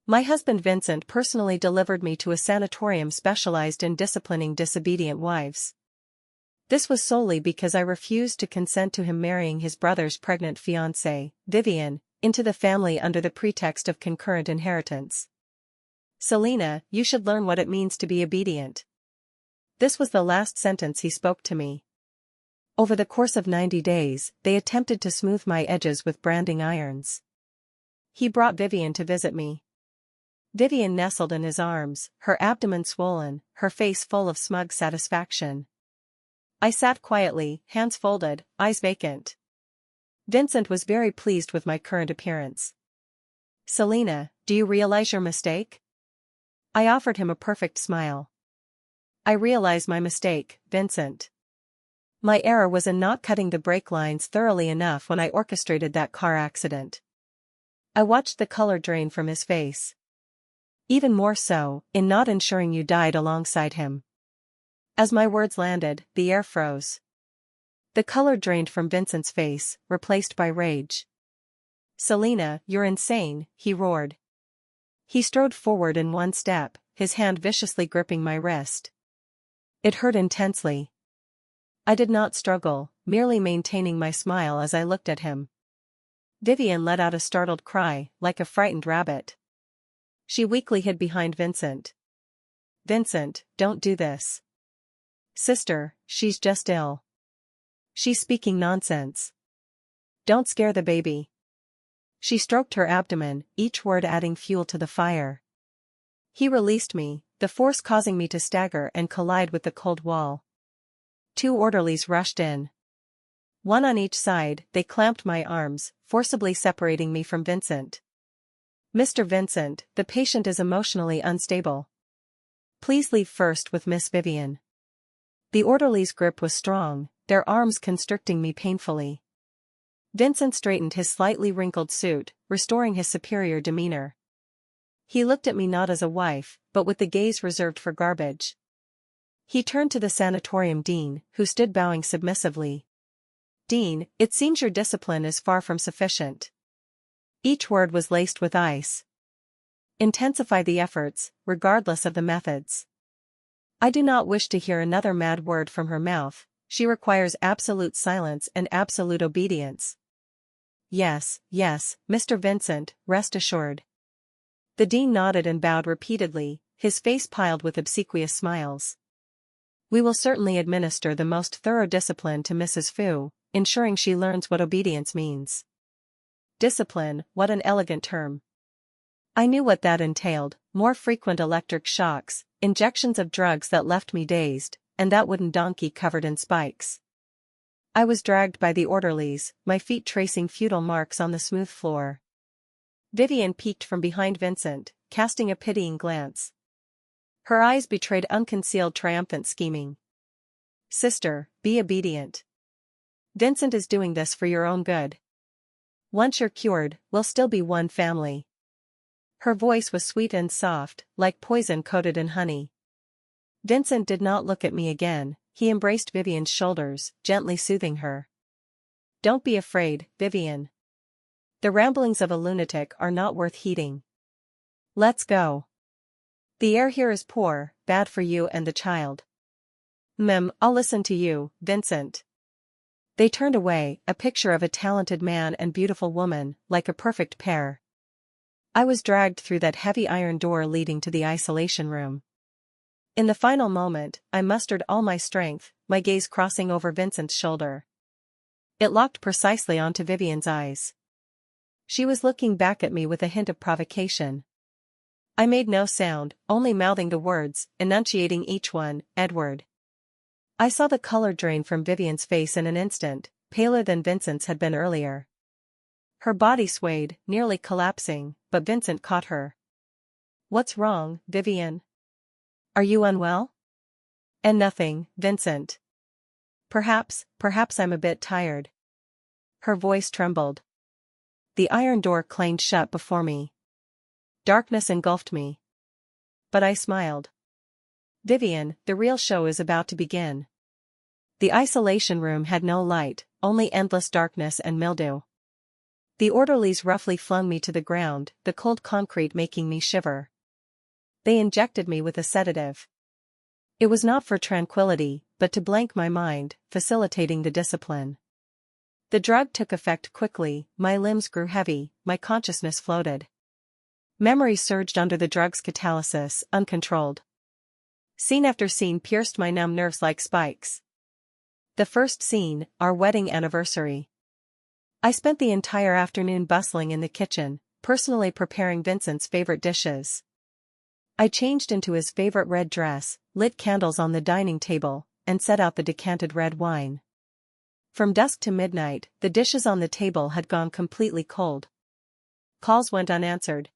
My husband Vincent personally delivered me to a sanatorium specialized in disciplining disobedient wives. This was solely because I refused to consent to him marrying his brother's pregnant fiancée, Vivian, into the family under the pretext of concurrent inheritance. Selina, you should learn what it means to be obedient. This was the last sentence he spoke to me. Over the course of 90 days, they attempted to smooth my edges with branding irons. He brought Vivian to visit me. Vivian nestled in his arms, her abdomen swollen, her face full of smug satisfaction. I sat quietly, hands folded, eyes vacant. Vincent was very pleased with my current appearance. Selina, do you realize your mistake? I offered him a perfect smile. I realize my mistake, Vincent. My error was in not cutting the brake lines thoroughly enough when I orchestrated that car accident. I watched the color drain from his face. Even more so, in not ensuring you died alongside him. As my words landed, the air froze. The color drained from Vincent's face, replaced by rage. Selina, you're insane, he roared. He strode forward in one step, his hand viciously gripping my wrist. It hurt intensely. I did not struggle, merely maintaining my smile as I looked at him. Vivian let out a startled cry, like a frightened rabbit. She weakly hid behind Vincent. Vincent, don't do this. Sister, she's just ill. She's speaking nonsense. Don't scare the baby. She stroked her abdomen, each word adding fuel to the fire. He released me, the force causing me to stagger and collide with the cold wall. 2 orderlies rushed in. One on each side, they clamped my arms, forcibly separating me from Vincent. Mr. Vincent, the patient is emotionally unstable. Please leave first with Miss Vivian. The orderly's grip was strong, their arms constricting me painfully. Vincent straightened his slightly wrinkled suit, restoring his superior demeanor. He looked at me not as a wife, but with the gaze reserved for garbage. He turned to the sanatorium dean, who stood bowing submissively. Dean, it seems your discipline is far from sufficient. Each word was laced with ice. Intensify the efforts, regardless of the methods. I do not wish to hear another mad word from her mouth. She requires absolute silence and absolute obedience. Yes, yes, Mr. Vincent, rest assured. The dean nodded and bowed repeatedly, his face piled with obsequious smiles. We will certainly administer the most thorough discipline to Mrs. Fu, ensuring she learns what obedience means. Discipline, what an elegant term. I knew what that entailed: more frequent electric shocks, injections of drugs that left me dazed, and that wooden donkey covered in spikes. I was dragged by the orderlies, my feet tracing futile marks on the smooth floor. Vivian peeked from behind Vincent, casting a pitying glance. Her eyes betrayed unconcealed triumphant scheming. Sister, be obedient. Vincent is doing this for your own good. Once you're cured, we'll still be one family. Her voice was sweet and soft, like poison coated in honey. Vincent did not look at me again, he embraced Vivian's shoulders, gently soothing her. Don't be afraid, Vivian. The ramblings of a lunatic are not worth heeding. Let's go. The air here is poor, bad for you and the child. I'll listen to you, Vincent. They turned away, a picture of a talented man and beautiful woman, like a perfect pair. I was dragged through that heavy iron door leading to the isolation room. In the final moment, I mustered all my strength, my gaze crossing over Vincent's shoulder. It locked precisely onto Vivian's eyes. She was looking back at me with a hint of provocation. I made no sound, only mouthing the words, enunciating each one, Edward. I saw the color drain from Vivian's face in an instant, paler than Vincent's had been earlier. Her body swayed, nearly collapsing, but Vincent caught her. What's wrong, Vivian? Are you unwell? And nothing, Vincent. Perhaps I'm a bit tired. Her voice trembled. The iron door clanged shut before me. Darkness engulfed me. But I smiled. Vivian, the real show is about to begin. The isolation room had no light, only endless darkness and mildew. The orderlies roughly flung me to the ground, the cold concrete making me shiver. They injected me with a sedative. It was not for tranquility, but to blank my mind, facilitating the discipline. The drug took effect quickly, my limbs grew heavy, my consciousness floated. Memory surged under the drug's catalysis, uncontrolled. Scene after scene pierced my numb nerves like spikes. The first scene, our wedding anniversary. I spent the entire afternoon bustling in the kitchen, personally preparing Vincent's favorite dishes. I changed into his favorite red dress, lit candles on the dining table, and set out the decanted red wine. From dusk to midnight, the dishes on the table had gone completely cold. Calls went unanswered.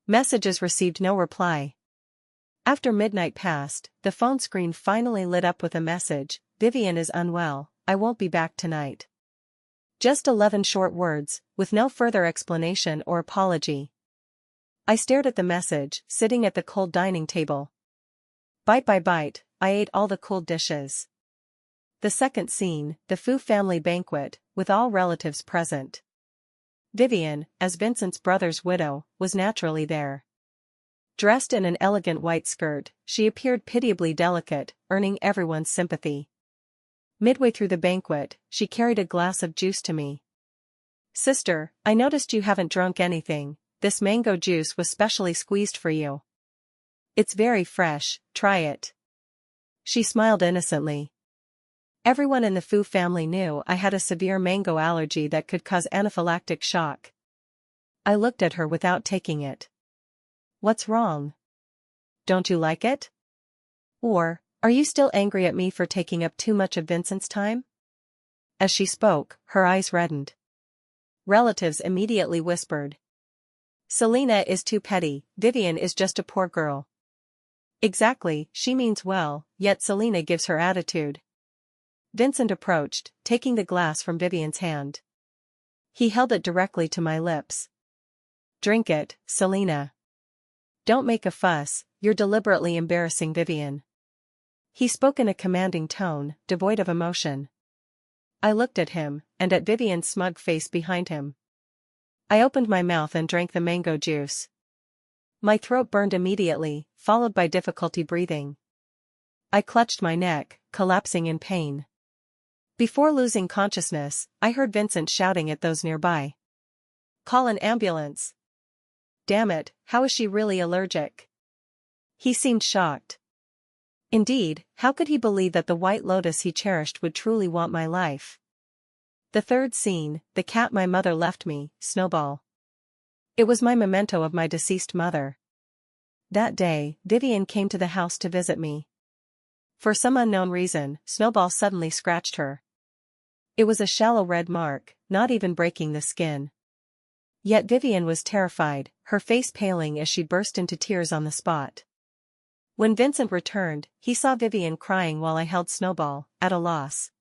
Messages received no reply. After midnight passed, the phone screen finally lit up with a message, "Vivian is unwell, I won't be back tonight." Just 11 short words, with no further explanation or apology. I stared at the message, sitting at the cold dining table. Bite by bite, I ate all the cold dishes. The second scene, the Fu family banquet, with all relatives present. Vivian, as Vincent's brother's widow, was naturally there. Dressed in an elegant white skirt, she appeared pitiably delicate, earning everyone's sympathy. Midway through the banquet, she carried a glass of juice to me. "Sister, I noticed you haven't drunk anything. This mango juice was specially squeezed for you. It's very fresh, try it." She smiled innocently. Everyone in the Fu family knew I had a severe mango allergy that could cause anaphylactic shock. I looked at her without taking it. "What's wrong? Don't you like it? Or, are you still angry at me for taking up too much of Vincent's time?" As she spoke, her eyes reddened. Relatives immediately whispered. "Selina is too petty, Vivian is just a poor girl." Exactly, she means well, yet Selina gives her attitude. Vincent approached, taking the glass from Vivian's hand. He held it directly to my lips. "Drink it, Selina. Don't make a fuss, you're deliberately embarrassing Vivian." He spoke in a commanding tone, devoid of emotion. I looked at him, and at Vivian's smug face behind him. I opened my mouth and drank the mango juice. My throat burned immediately, followed by difficulty breathing. I clutched my neck, collapsing in pain. Before losing consciousness, I heard Vincent shouting at those nearby. "Call an ambulance. Damn it, how is she really allergic?" He seemed shocked. Indeed, how could he believe that the white lotus he cherished would truly want my life? The third scene, the cat my mother left me, Snowball. It was my memento of my deceased mother. That day, Vivian came to the house to visit me. For some unknown reason, Snowball suddenly scratched her. It was a shallow red mark, not even breaking the skin. Yet Vivian was terrified, her face paling as she burst into tears on the spot. When Vincent returned, he saw Vivian crying while I held Snowball, at a loss.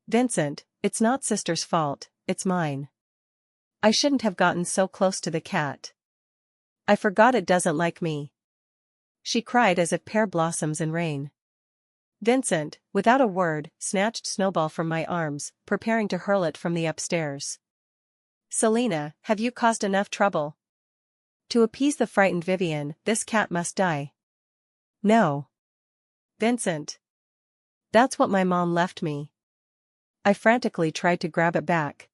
"Vincent, it's not sister's fault, it's mine. I shouldn't have gotten so close to the cat. I forgot it doesn't like me." She cried as if pear blossoms in rain. Vincent, without a word, snatched Snowball from my arms, preparing to hurl it from the upstairs. "Selina, have you caused enough trouble? To appease the frightened Vivian, this cat must die." "No. Vincent. That's what my mom left me." I frantically tried to grab it back.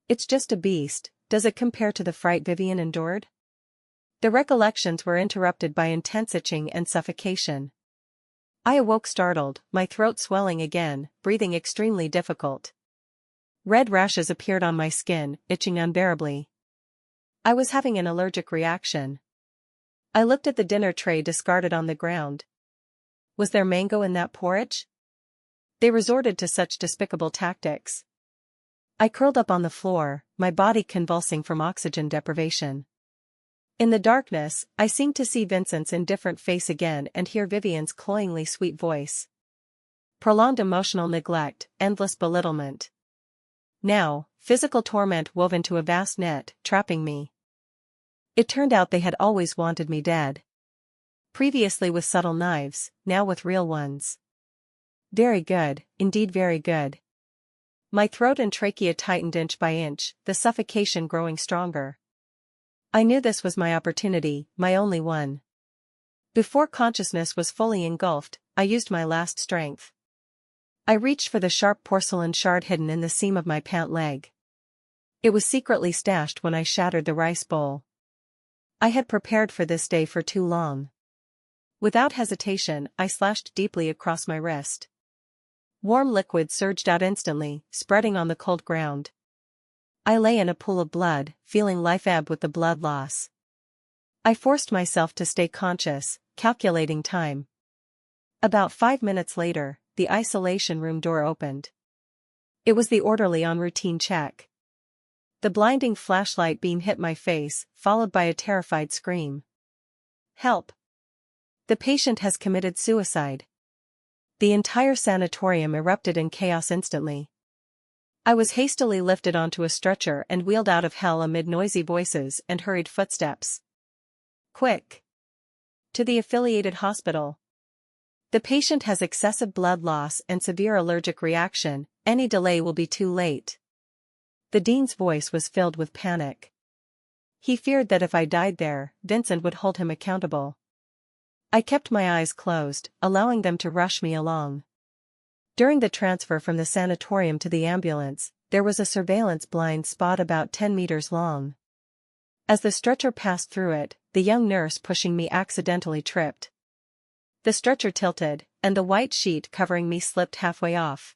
"It's just a beast, does it compare to the fright Vivian endured?" The recollections were interrupted by intense itching and suffocation. I awoke startled, my throat swelling again, breathing extremely difficult. Red rashes appeared on my skin, itching unbearably. I was having an allergic reaction. I looked at the dinner tray discarded on the ground. Was there mango in that porridge? They resorted to such despicable tactics. I curled up on the floor, my body convulsing from oxygen deprivation. In the darkness, I seemed to see Vincent's indifferent face again and hear Vivian's cloyingly sweet voice. Prolonged emotional neglect, endless belittlement. Now, physical torment wove into a vast net, trapping me. It turned out they had always wanted me dead. Previously with subtle knives, now with real ones. Very good, indeed very good. My throat and trachea tightened inch by inch, the suffocation growing stronger. I knew this was my opportunity, my only one. Before consciousness was fully engulfed, I used my last strength. I reached for the sharp porcelain shard hidden in the seam of my pant leg. It was secretly stashed when I shattered the rice bowl. I had prepared for this day for too long. Without hesitation, I slashed deeply across my wrist. Warm liquid surged out instantly, spreading on the cold ground. I lay in a pool of blood, feeling life ebb with the blood loss. I forced myself to stay conscious, calculating time. About 5 minutes later, the isolation room door opened. It was the orderly on routine check. The blinding flashlight beam hit my face, followed by a terrified scream. "Help! The patient has committed suicide." The entire sanatorium erupted in chaos instantly. I was hastily lifted onto a stretcher and wheeled out of hell amid noisy voices and hurried footsteps. "Quick! To the affiliated hospital. The patient has excessive blood loss and severe allergic reaction, any delay will be too late." The dean's voice was filled with panic. He feared that if I died there, Vincent would hold him accountable. I kept my eyes closed, allowing them to rush me along. During the transfer from the sanatorium to the ambulance, there was a surveillance blind spot about 10 meters long. As the stretcher passed through it, the young nurse pushing me accidentally tripped. The stretcher tilted, and the white sheet covering me slipped halfway off.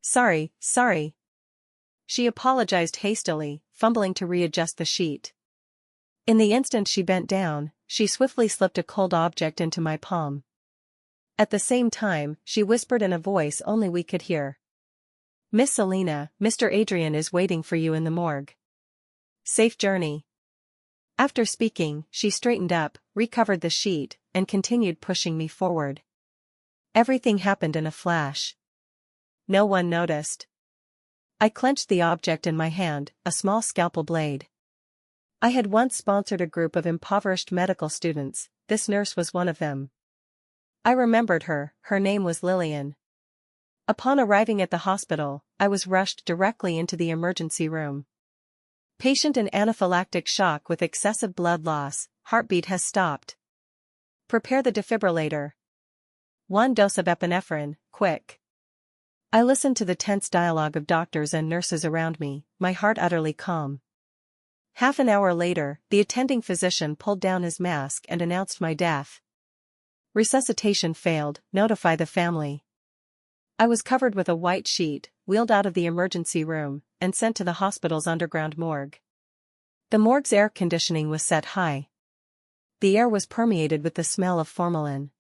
Sorry. She apologized hastily, fumbling to readjust the sheet. In the instant she bent down, she swiftly slipped a cold object into my palm. At the same time, she whispered in a voice only we could hear. "Miss Selina, Mr. Adrian is waiting for you in the morgue. Safe journey." After speaking, she straightened up, recovered the sheet, and continued pushing me forward. Everything happened in a flash. No one noticed. I clenched the object in my hand, a small scalpel blade. I had once sponsored a group of impoverished medical students, this nurse was one of them. I remembered her, her name was Lillian. Upon arriving at the hospital, I was rushed directly into the emergency room. "Patient in anaphylactic shock with excessive blood loss, heartbeat has stopped. Prepare the defibrillator. 1 dose of epinephrine, quick." I listened to the tense dialogue of doctors and nurses around me, my heart utterly calm. Half an hour later, the attending physician pulled down his mask and announced my death. "Resuscitation failed, notify the family." I was covered with a white sheet, wheeled out of the emergency room, and sent to the hospital's underground morgue. The morgue's air conditioning was set high. The air was permeated with the smell of formalin.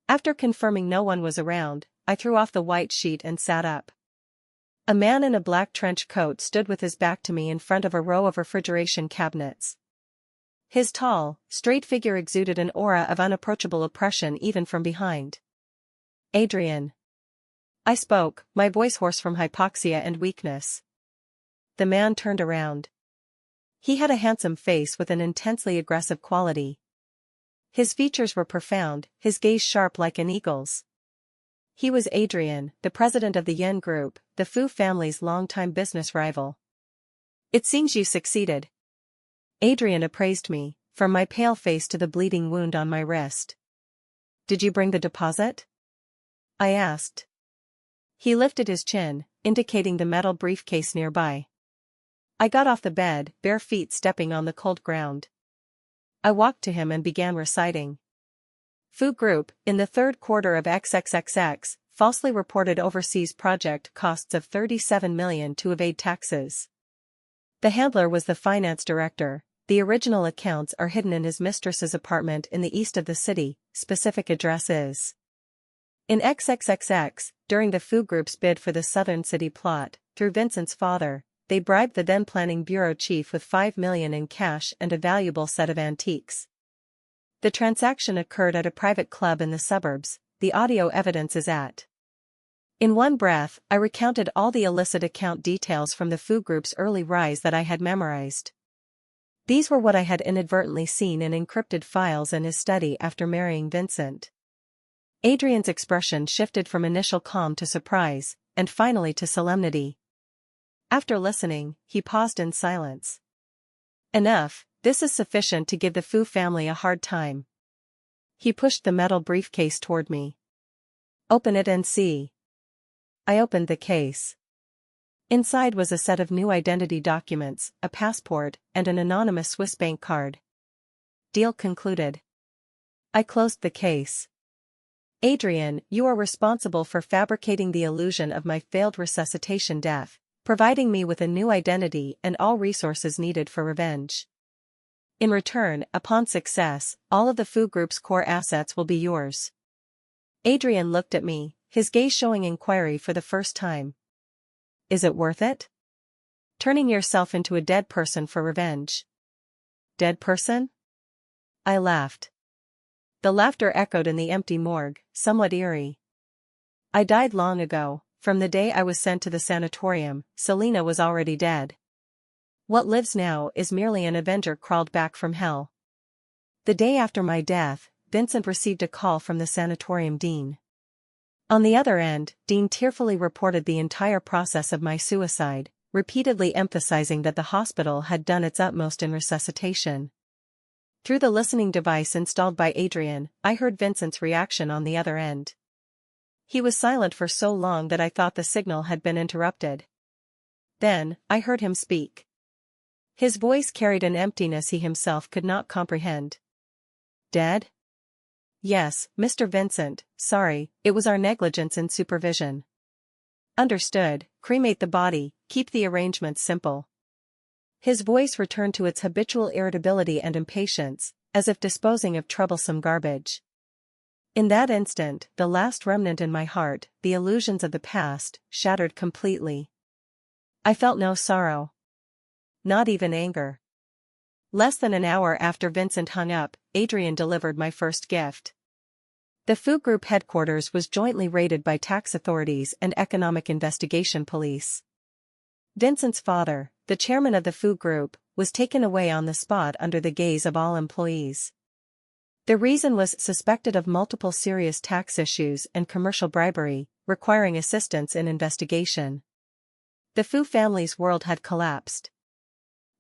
After confirming no one was around, I threw off the white sheet and sat up. A man in a black trench coat stood with his back to me in front of a row of refrigeration cabinets. His tall, straight figure exuded an aura of unapproachable oppression even from behind. "Adrian." I spoke, my voice hoarse from hypoxia and weakness. The man turned around. He had a handsome face with an intensely aggressive quality. His features were profound, his gaze sharp like an eagle's. He was Adrian, the president of the Yen Group, the Fu family's longtime business rival. "It seems you succeeded." Adrian appraised me, from my pale face to the bleeding wound on my wrist. "Did you bring the deposit?" I asked. He lifted his chin, indicating the metal briefcase nearby. I got off the bed, bare feet stepping on the cold ground. I walked to him and began reciting. Fu Group, in the third quarter of XXXX, falsely reported overseas project costs of 37 million to evade taxes. The handler was the finance director. The original accounts are hidden in his mistress's apartment in the east of the city, specific address is. In XXXX, during the Fu Group's bid for the southern city plot, through Vincent's father, they bribed the then planning bureau chief with 5 million in cash and a valuable set of antiques. The transaction occurred at a private club in the suburbs, the audio evidence is at. In one breath, I recounted all the illicit account details from the Fu Group's early rise that I had memorized. These were what I had inadvertently seen in encrypted files in his study after marrying Vincent. Adrian's expression shifted from initial calm to surprise, and finally to solemnity. After listening, he paused in silence. Enough, this is sufficient to give the Fu family a hard time. He pushed the metal briefcase toward me. Open it and see. I opened the case. Inside was a set of new identity documents, a passport, and an anonymous Swiss bank card. Deal concluded. I closed the case. Adrian, you are responsible for fabricating the illusion of my failed resuscitation death, providing me with a new identity and all resources needed for revenge. In return, upon success, all of the Fu Group's core assets will be yours. Adrian looked at me, his gaze showing inquiry for the first time. Is it worth it? Turning yourself into a dead person for revenge. Dead person? I laughed. The laughter echoed in the empty morgue, somewhat eerie. I died long ago. From the day I was sent to the sanatorium, Selina was already dead. What lives now is merely an avenger crawled back from hell. The day after my death, Vincent received a call from the sanatorium dean. On the other end, Dean tearfully reported the entire process of my suicide, repeatedly emphasizing that the hospital had done its utmost in resuscitation. Through the listening device installed by Adrian, I heard Vincent's reaction on the other end. He was silent for so long that I thought the signal had been interrupted. Then, I heard him speak. His voice carried an emptiness he himself could not comprehend. Dead? Yes, Mr. Vincent, sorry, it was our negligence in supervision. Understood, cremate the body, keep the arrangements simple. His voice returned to its habitual irritability and impatience, as if disposing of troublesome garbage. In that instant, the last remnant in my heart, the illusions of the past, shattered completely. I felt no sorrow. Not even anger. Less than an hour after Vincent hung up, Adrian delivered my first gift. The Fu Group headquarters was jointly raided by tax authorities and economic investigation police. Vincent's father, the chairman of the Fu Group, was taken away on the spot under the gaze of all employees. The reason was suspected of multiple serious tax issues and commercial bribery, requiring assistance in investigation. The Fu family's world had collapsed.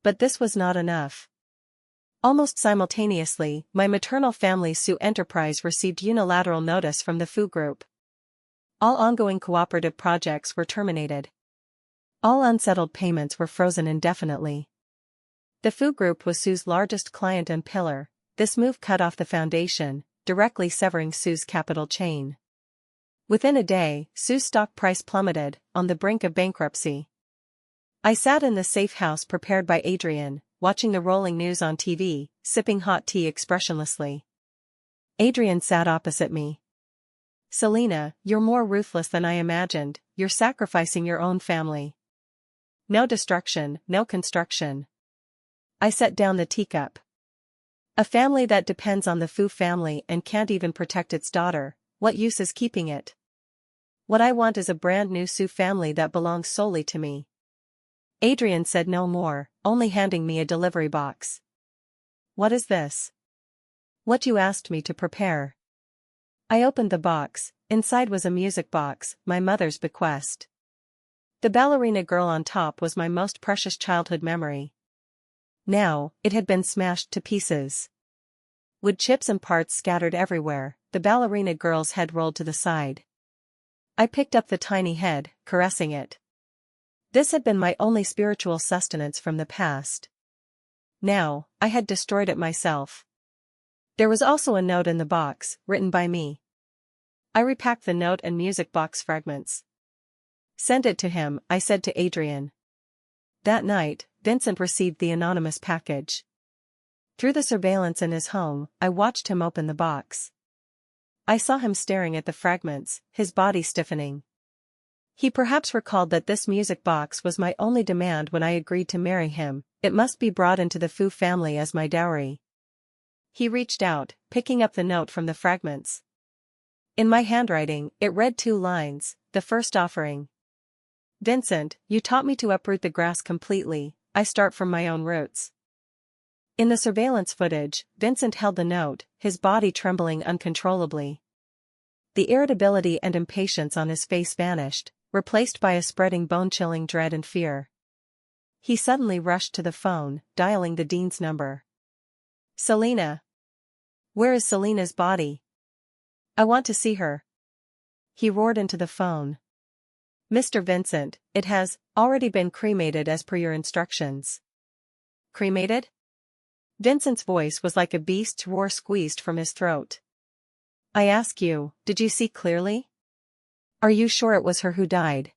But this was not enough. Almost simultaneously, my maternal family's Sioux enterprise received unilateral notice from the Fu Group. All ongoing cooperative projects were terminated. All unsettled payments were frozen indefinitely. The Fu Group was Sioux's largest client and pillar. This move cut off the foundation, directly severing Sioux's capital chain. Within a day, Sioux's stock price plummeted, on the brink of bankruptcy. I sat in the safe house prepared by Adrian, watching the rolling news on TV, sipping hot tea expressionlessly. Adrian sat opposite me. Selina, you're more ruthless than I imagined, you're sacrificing your own family. No destruction, no construction. I set down the teacup. A family that depends on the Fu family and can't even protect its daughter, what use is keeping it? What I want is a brand new Sioux family that belongs solely to me. Adrian said no more, only handing me a delivery box. What is this? What you asked me to prepare. I opened the box. Inside was a music box, my mother's bequest. The ballerina girl on top was my most precious childhood memory. Now, it had been smashed to pieces. Wood chips and parts scattered everywhere, the ballerina girl's head rolled to the side. I picked up the tiny head, caressing it. This had been my only spiritual sustenance from the past. Now, I had destroyed it myself. There was also a note in the box, written by me. I repacked the note and music box fragments. Send it to him, I said to Adrian. That night, Vincent received the anonymous package. Through the surveillance in his home, I watched him open the box. I saw him staring at the fragments, his body stiffening. He perhaps recalled that this music box was my only demand when I agreed to marry him. It must be brought into the Fu family as my dowry. He reached out, picking up the note from the fragments. In my handwriting, it read 2 lines, the first offering. Vincent, you taught me to uproot the grass completely, I start from my own roots. In the surveillance footage, Vincent held the note, his body trembling uncontrollably. The irritability and impatience on his face vanished, replaced by a spreading bone-chilling dread and fear. He suddenly rushed to the phone, dialing the dean's number. "Selina. Where is Selina's body? I want to see her." He roared into the phone. "Mr. Vincent, it has already been cremated as per your instructions." "Cremated?" Vincent's voice was like a beast's roar squeezed from his throat. "I ask you, did you see clearly? Are you sure it was her who died?"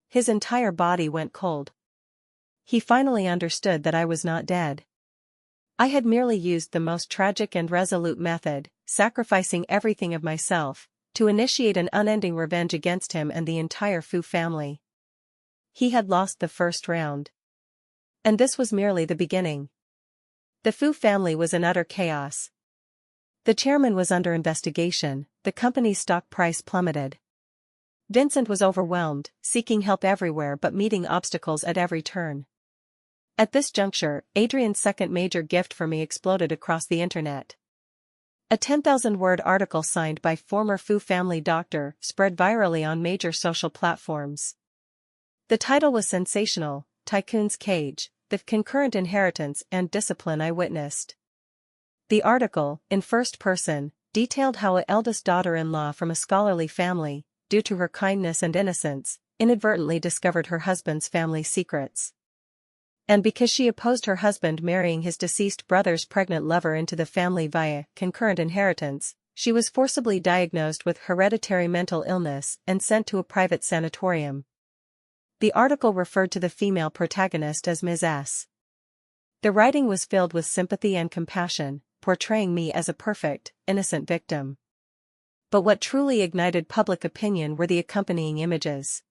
His entire body went cold. He finally understood that I was not dead. I had merely used the most tragic and resolute method, sacrificing everything of myself, to initiate an unending revenge against him and the entire Fu family. He had lost the first round. And this was merely the beginning. The Fu family was in utter chaos. The chairman was under investigation, the company's stock price plummeted. Vincent was overwhelmed, seeking help everywhere but meeting obstacles at every turn. At this juncture, Adrian's second major gift for me exploded across the internet. A 10,000-word article signed by former Fu family doctor spread virally on major social platforms. The title was sensational: "Tycoon's Cage, the Concurrent Inheritance and Discipline I Witnessed." The article, in first person, detailed how an eldest daughter-in-law from a scholarly family, due to her kindness and innocence, inadvertently discovered her husband's family secrets. And because she opposed her husband marrying his deceased brother's pregnant lover into the family via concurrent inheritance, she was forcibly diagnosed with hereditary mental illness and sent to a private sanatorium. The article referred to the female protagonist as Ms. S. The writing was filled with sympathy and compassion, portraying me as a perfect, innocent victim. But what truly ignited public opinion were the accompanying images.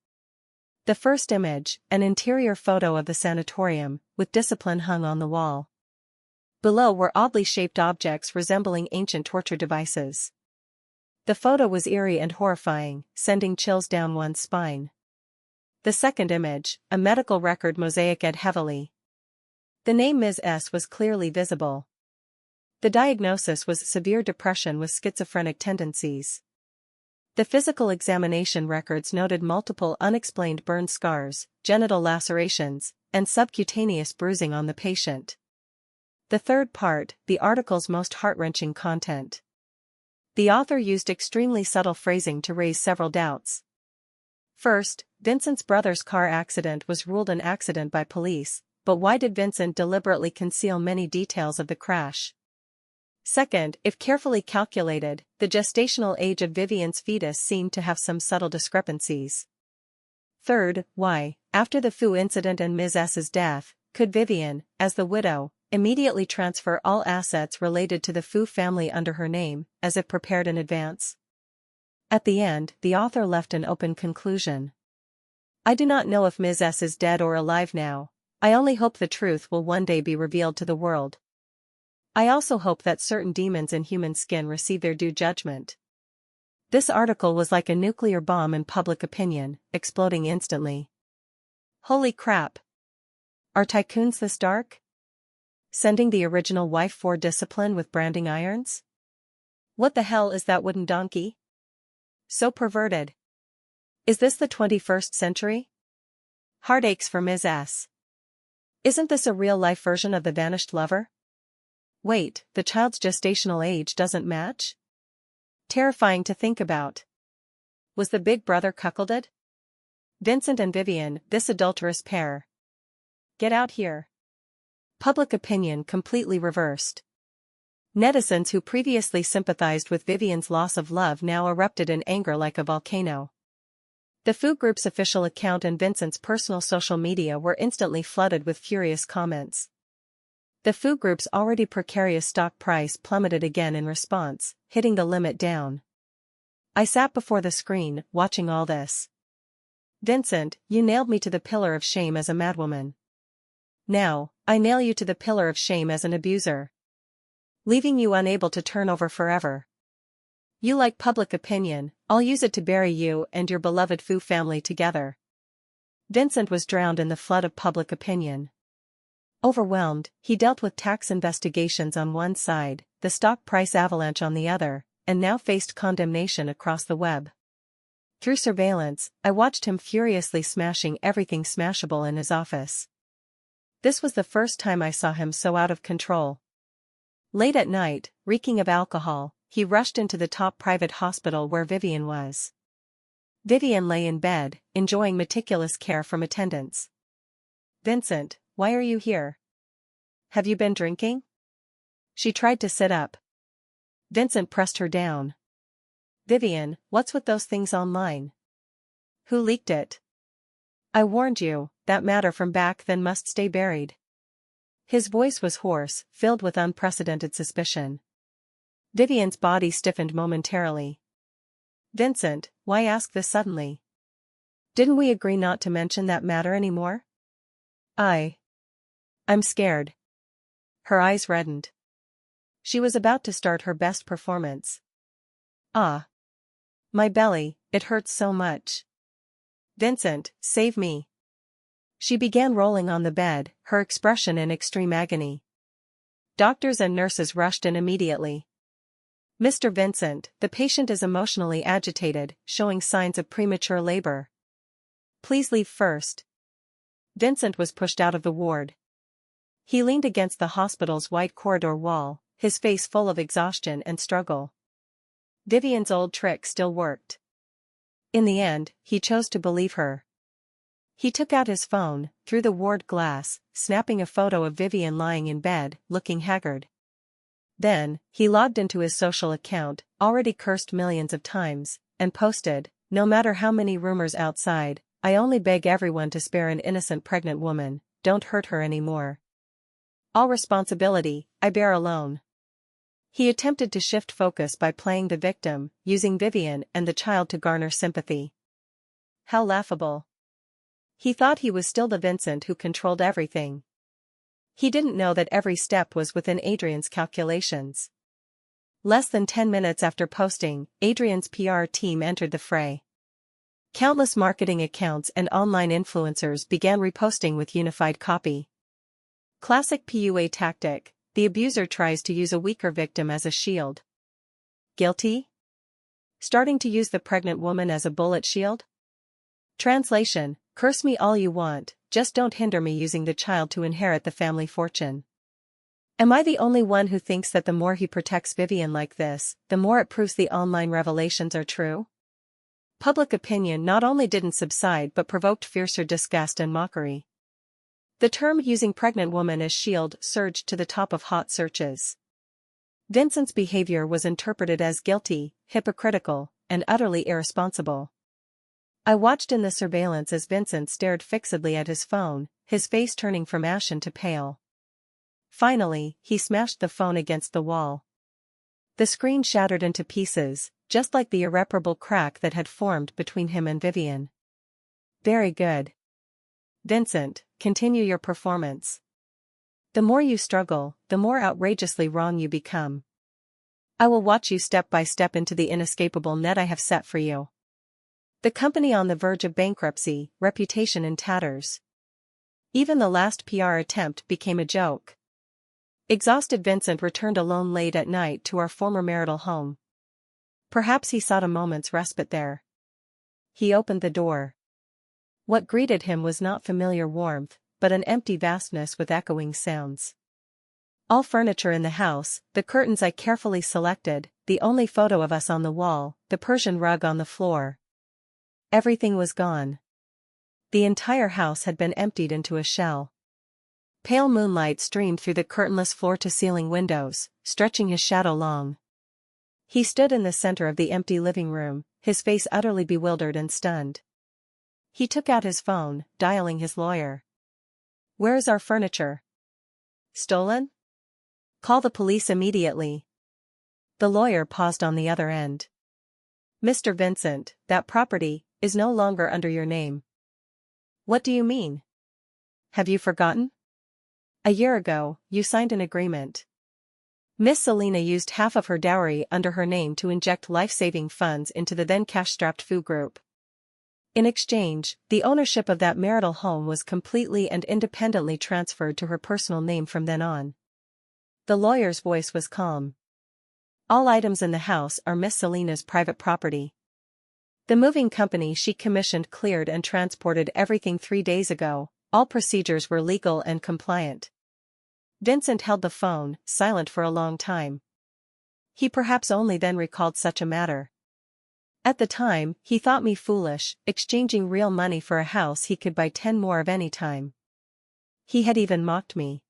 The first image, an interior photo of the sanatorium, with discipline hung on the wall. Below were oddly shaped objects resembling ancient torture devices. The photo was eerie and horrifying, sending chills down one's spine. The second image, a medical record mosaicked heavily. The name Ms. S was clearly visible. The diagnosis was severe depression with schizophrenic tendencies. The physical examination records noted multiple unexplained burn scars, genital lacerations, and subcutaneous bruising on the patient. The third part, the article's most heart-wrenching content. The author used extremely subtle phrasing to raise several doubts. First, Vincent's brother's car accident was ruled an accident by police, but why did Vincent deliberately conceal many details of the crash? Second, if carefully calculated, the gestational age of Vivian's fetus seemed to have some subtle discrepancies. Third, why, after the Fu incident and Ms. S's death, could Vivian, as the widow, immediately transfer all assets related to the Fu family under her name, as if prepared in advance? At the end, the author left an open conclusion. I do not know if Ms. S is dead or alive now. I only hope the truth will one day be revealed to the world. I also hope that certain demons in human skin receive their due judgment. This article was like a nuclear bomb in public opinion, exploding instantly. Holy crap! Are tycoons this dark? Sending the original wife for discipline with branding irons? What the hell is that wooden donkey? So perverted. Is this the 21st century? Heartaches for Ms. S. Isn't this a real-life version of the vanished lover? Wait, the child's gestational age doesn't match? Terrifying to think about. Was the big brother cuckolded? Vincent and Vivian, this adulterous pair. Get out here. Public opinion completely reversed. Netizens who previously sympathized with Vivian's loss of love now erupted in anger like a volcano. The Fu Group's official account and Vincent's personal social media were instantly flooded with furious comments. The Fu Group's already precarious stock price plummeted again in response, hitting the limit down. I sat before the screen, watching all this. Vincent, you nailed me to the pillar of shame as a madwoman. Now, I nail you to the pillar of shame as an abuser. Leaving you unable to turn over forever. You like public opinion, I'll use it to bury you and your beloved Fu family together. Vincent was drowned in the flood of public opinion. Overwhelmed, he dealt with tax investigations on one side, the stock price avalanche on the other, and now faced condemnation across the web. Through surveillance, I watched him furiously smashing everything smashable in his office. This was the first time I saw him so out of control. Late at night, reeking of alcohol, he rushed into the top private hospital where Vivian was. Vivian lay in bed, enjoying meticulous care from attendants. "Vincent, why are you here? Have you been drinking?" She tried to sit up. Vincent pressed her down. "Vivian, what's with those things online? Who leaked it? I warned you, that matter from back then must stay buried." His voice was hoarse, filled with unprecedented suspicion. Vivian's body stiffened momentarily. "Vincent, why ask this suddenly? Didn't we agree not to mention that matter anymore?" I'm scared." Her eyes reddened. She was about to start her best performance. "Ah. My belly, it hurts so much. Vincent, save me." She began rolling on the bed, her expression in extreme agony. Doctors and nurses rushed in immediately. "Mr. Vincent, the patient is emotionally agitated, showing signs of premature labor. Please leave first." Vincent was pushed out of the ward. He leaned against the hospital's white corridor wall, his face full of exhaustion and struggle. Vivian's old trick still worked. In the end, he chose to believe her. He took out his phone, through the ward glass, snapping a photo of Vivian lying in bed, looking haggard. Then, he logged into his social account, already cursed millions of times, and posted, "No matter how many rumors outside, I only beg everyone to spare an innocent pregnant woman, don't hurt her anymore. All responsibility, I bear alone." He attempted to shift focus by playing the victim, using Vivian and the child to garner sympathy. How laughable. He thought he was still the Vincent who controlled everything. He didn't know that every step was within Adrian's calculations. Less than 10 minutes after posting, Adrian's PR team entered the fray. Countless marketing accounts and online influencers began reposting with unified copy. Classic PUA tactic, the abuser tries to use a weaker victim as a shield. Guilty? Starting to use the pregnant woman as a bullet shield? Translation: curse me all you want, just don't hinder me using the child to inherit the family fortune. Am I the only one who thinks that the more he protects Vivian like this, the more it proves the online revelations are true? Public opinion not only didn't subside but provoked fiercer disgust and mockery. The term using pregnant woman as shield surged to the top of hot searches. Vincent's behavior was interpreted as guilty, hypocritical, and utterly irresponsible. I watched in the surveillance as Vincent stared fixedly at his phone, his face turning from ashen to pale. Finally, he smashed the phone against the wall. The screen shattered into pieces, just like the irreparable crack that had formed between him and Vivian. "Very good. Vincent, continue your performance. The more you struggle, the more outrageously wrong you become. I will watch you step by step into the inescapable net I have set for you. The company on the verge of bankruptcy, reputation in tatters. Even the last PR attempt became a joke." Exhausted Vincent returned alone late at night to our former marital home. Perhaps he sought a moment's respite there. He opened the door. What greeted him was not familiar warmth, but an empty vastness with echoing sounds. All furniture in the house, the curtains I carefully selected, the only photo of us on the wall, the Persian rug on the floor. Everything was gone. The entire house had been emptied into a shell. Pale moonlight streamed through the curtainless floor-to-ceiling windows, stretching his shadow long. He stood in the center of the empty living room, his face utterly bewildered and stunned. He took out his phone, dialing his lawyer. "Where is our furniture? Stolen? Call the police immediately." The lawyer paused on the other end. "Mr. Vincent, that property is no longer under your name." "What do you mean? Have you forgotten? A year ago, you signed an agreement. Miss Selina used half of her dowry under her name to inject life-saving funds into the then cash-strapped Fu Group. In exchange, the ownership of that marital home was completely and independently transferred to her personal name from then on." The lawyer's voice was calm. "All items in the house are Miss Selina's private property. The moving company she commissioned cleared and transported everything 3 days ago. All procedures were legal and compliant. Vincent held the phone, silent for a long time. He perhaps only then recalled such a matter. At the time, he thought me foolish, exchanging real money for a house he could buy 10 more of any time. He had even mocked me.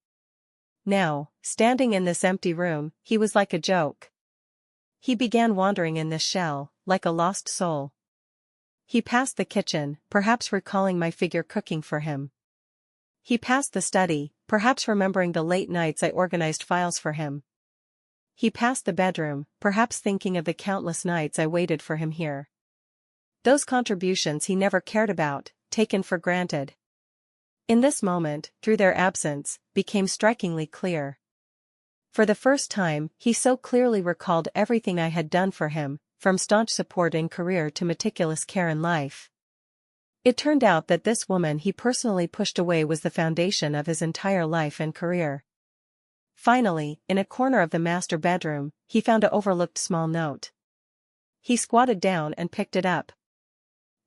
Now, standing in this empty room, he was like a joke. He began wandering in this shell, like a lost soul. He passed the kitchen, perhaps recalling my figure cooking for him. He passed the study, perhaps remembering the late nights I organized files for him. He passed the bedroom, perhaps thinking of the countless nights I waited for him here. Those contributions he never cared about, taken for granted. In this moment, through their absence, became strikingly clear. For the first time, he so clearly recalled everything I had done for him, from staunch support in career to meticulous care in life. It turned out that this woman he personally pushed away was the foundation of his entire life and career. Finally, in a corner of the master bedroom, he found an overlooked small note. He squatted down and picked it up.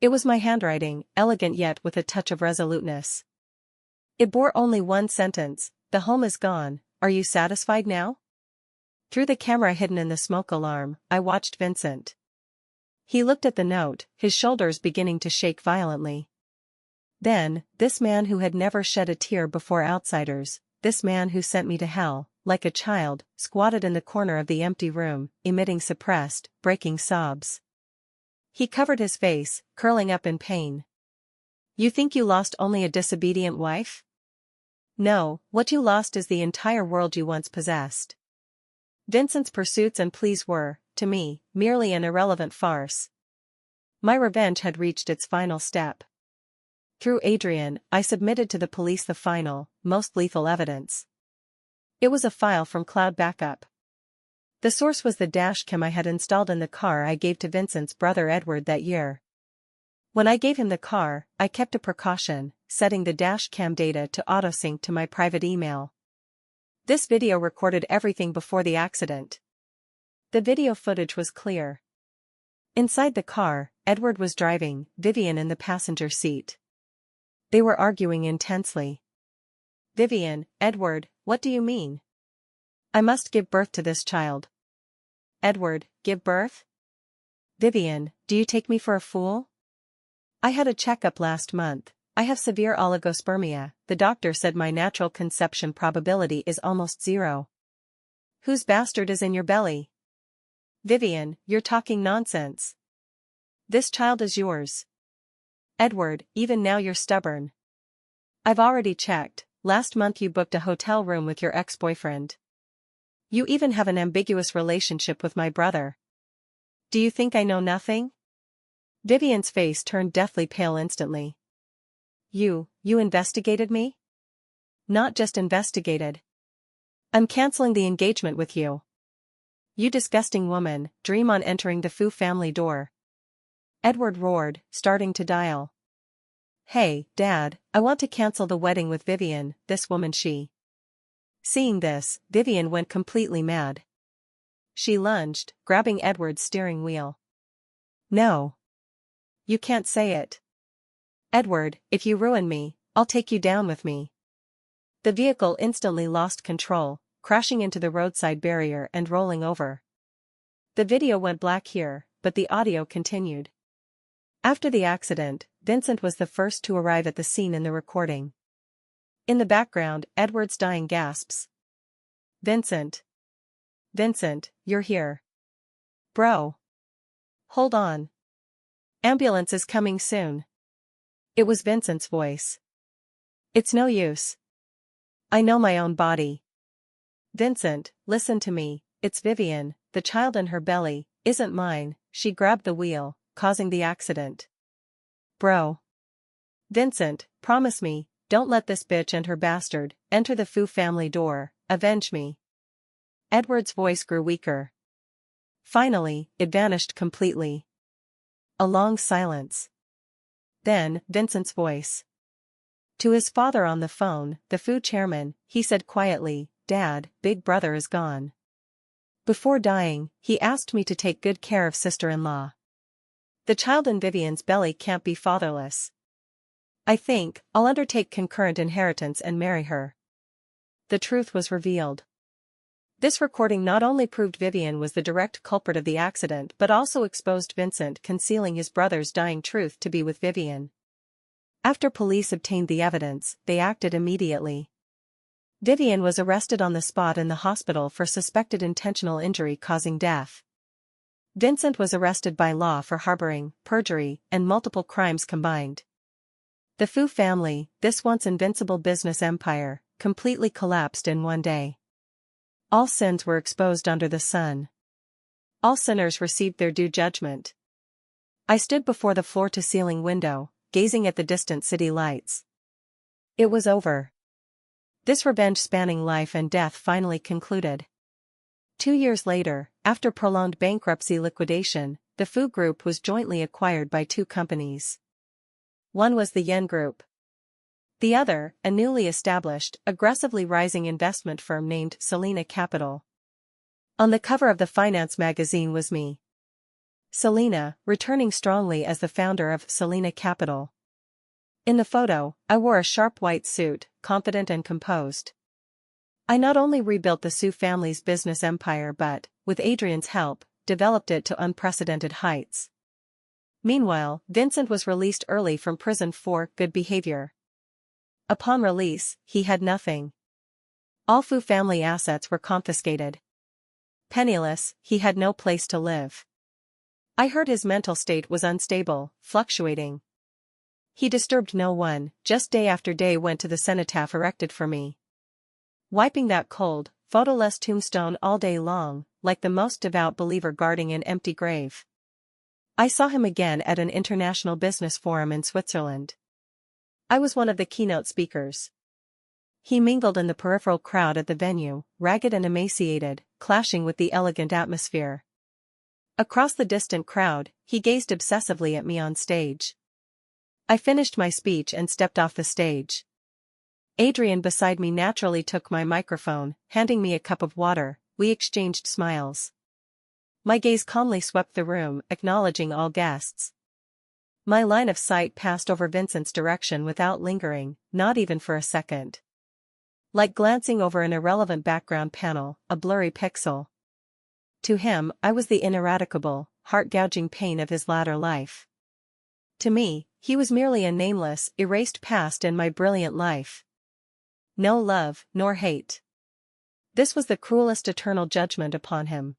It was my handwriting, elegant yet with a touch of resoluteness. It bore only one sentence: "The home is gone, are you satisfied now?" Through the camera hidden in the smoke alarm, I watched Vincent. He looked at the note, his shoulders beginning to shake violently. Then, this man who had never shed a tear before outsiders, this man who sent me to hell, like a child, squatted in the corner of the empty room, emitting suppressed, breaking sobs. He covered his face, curling up in pain. "You think you lost only a disobedient wife? No, what you lost is the entire world you once possessed." Vincent's pursuits and pleas were, to me, merely an irrelevant farce. My revenge had reached its final step. Through Adrian, I submitted to the police the final, most lethal evidence. It was a file from Cloud Backup. The source was the dashcam I had installed in the car I gave to Vincent's brother Edward that year. When I gave him the car, I kept a precaution, setting the dashcam data to autosync to my private email. This video recorded everything before the accident. The video footage was clear. Inside the car, Edward was driving, Vivian in the passenger seat. They were arguing intensely. "Vivian, Edward, what do you mean? I must give birth to this child." Edward, "Give birth? Vivian, do you take me for a fool? I had a checkup last month. I have severe oligospermia. The doctor said my natural conception probability is almost 0. Whose bastard is in your belly? Vivian, you're talking nonsense. This child is yours. Edward, even now you're stubborn. I've already checked. Last month you booked a hotel room with your ex-boyfriend. You even have an ambiguous relationship with my brother. Do you think I know nothing?" Vivian's face turned deathly pale instantly. You investigated me?" "Not just investigated. I'm canceling the engagement with you. You disgusting woman, dream on entering the Fu family door." Edward roared, starting to dial. "Hey, Dad, I want to cancel the wedding with Vivian, this woman she." Seeing this, Vivian went completely mad. She lunged, grabbing Edward's steering wheel. "No. You can't say it. Edward, if you ruin me, I'll take you down with me." The vehicle instantly lost control, crashing into the roadside barrier and rolling over. The video went black here, but the audio continued. After the accident, Vincent was the first to arrive at the scene in the recording. In the background, Edward's dying gasps. Vincent, you're here. Bro. Hold on. Ambulance is coming soon." It was Vincent's voice. "It's no use. I know my own body. Vincent, listen to me, it's Vivian, the child in her belly, isn't mine, she grabbed the wheel, causing the accident. Bro. Vincent, promise me, don't let this bitch and her bastard enter the Fu family door, avenge me." Edward's voice grew weaker. Finally, it vanished completely. A long silence. Then, Vincent's voice. To his father on the phone, the Fu chairman, he said quietly, "Dad, big brother is gone. Before dying, he asked me to take good care of sister-in-law. The child in Vivian's belly can't be fatherless. I think I'll undertake concurrent inheritance and marry her. The truth was revealed. This recording not only proved Vivian was the direct culprit of the accident but also exposed Vincent concealing his brother's dying truth to be with Vivian. After police obtained the evidence, they acted immediately. Vivian was arrested on the spot in the hospital for suspected intentional injury causing death. Vincent was arrested by law for harboring, perjury, and multiple crimes combined. The Fu family, this once invincible business empire, completely collapsed in one day. All sins were exposed under the sun. All sinners received their due judgment. I stood before the floor-to-ceiling window, gazing at the distant city lights. It was over. This revenge spanning life and death finally concluded. 2 years later, after prolonged bankruptcy liquidation, the Fu Group was jointly acquired by 2 companies. One was the Yen Group. The other, a newly established, aggressively rising investment firm named Selina Capital. On the cover of the finance magazine was me. Selina, returning strongly as the founder of Selina Capital. In the photo, I wore a sharp white suit, confident and composed. I not only rebuilt the Su family's business empire but, with Adrian's help, developed it to unprecedented heights. Meanwhile, Vincent was released early from prison for good behavior. Upon release, he had nothing. All Fu family assets were confiscated. Penniless, he had no place to live. I heard his mental state was unstable, fluctuating. He disturbed no one, just day after day went to the cenotaph erected for me. Wiping that cold, photoless tombstone all day long, like the most devout believer guarding an empty grave. I saw him again at an international business forum in Switzerland. I was one of the keynote speakers. He mingled in the peripheral crowd at the venue, ragged and emaciated, clashing with the elegant atmosphere. Across the distant crowd, he gazed obsessively at me on stage. I finished my speech and stepped off the stage. Adrian beside me naturally took my microphone, handing me a cup of water. We exchanged smiles. My gaze calmly swept the room, acknowledging all guests. My line of sight passed over Vincent's direction without lingering, not even for a second. Like glancing over an irrelevant background panel, a blurry pixel. To him, I was the ineradicable, heart-gouging pain of his latter life. To me, he was merely a nameless, erased past in my brilliant life. No love, nor hate. This was the cruelest eternal judgment upon him.